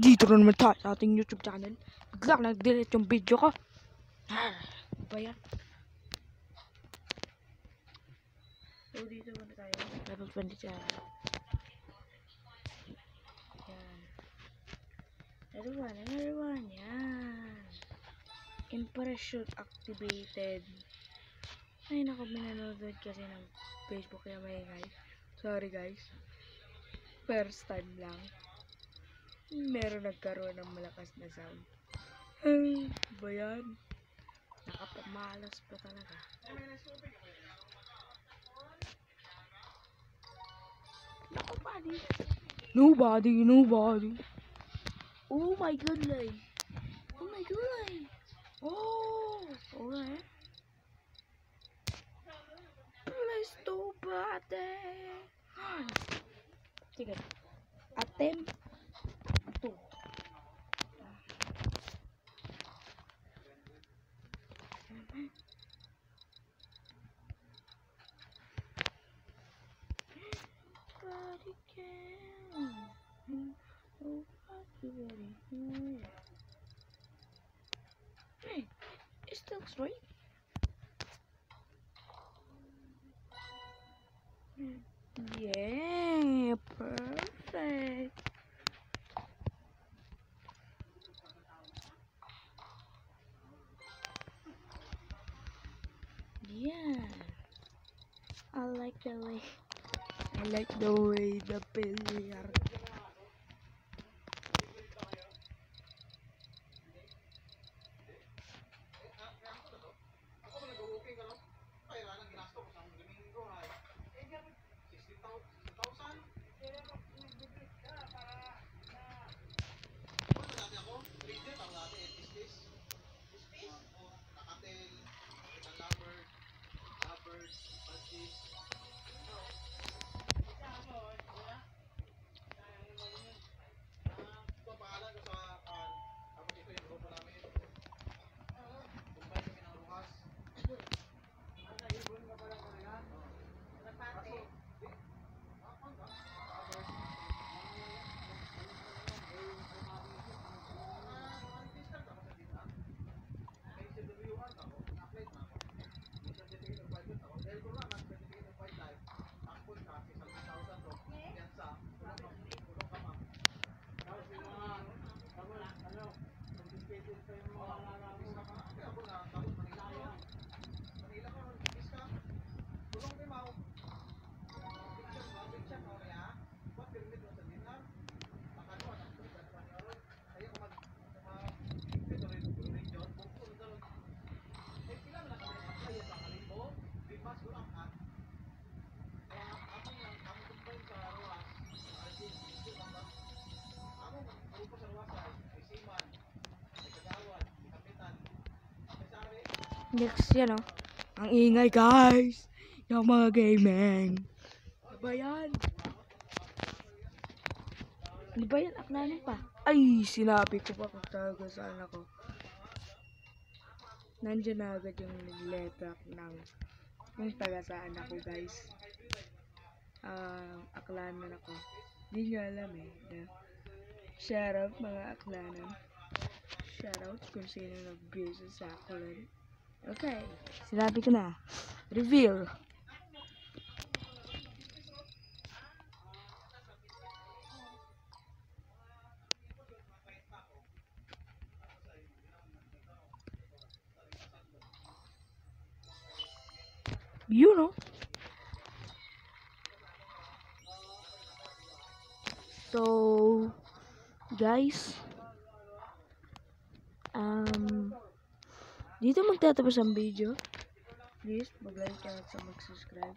Nandito na naman tayo sa ating YouTube channel. Biglang nag-delete yung video ko. Ano ba yan? So, dito muna tayo. Level 27. Yan. Everyone. Yan. Impression activated. Ay, naku, minanood kasi ng Facebook kaya maingay. Sorry guys. First time lang. Meron nagkaroon ng malakas na sound. Ay, ba yan? Nakapamalas pa talaga. Nobody. Oh my god, like. Oh, okay. Please nobody. Sige. Attempt. Ito. Nobody can. Nobody. Hey, it still straight. Yeah, perfect. Yeah, I like the way the billiard. Next yan oh. Ang ingay guys. Yung mga gaming. Ano ba yan? Ano ba yan? Aklanan pa. Ay, sinabi ko pa kung talaga saan ako. Nandiyan na agad yung letter ng kung taga saan ako guys. Aklanan ako. Hindi nyo alam eh. Shoutout mga aklanan. Shoutout kung sino nag-view sa aklan. Okay, sinabi ko na. Reveal. You know. So, guys, dito magtatapos ang video. Please, mag-like at mag-subscribe.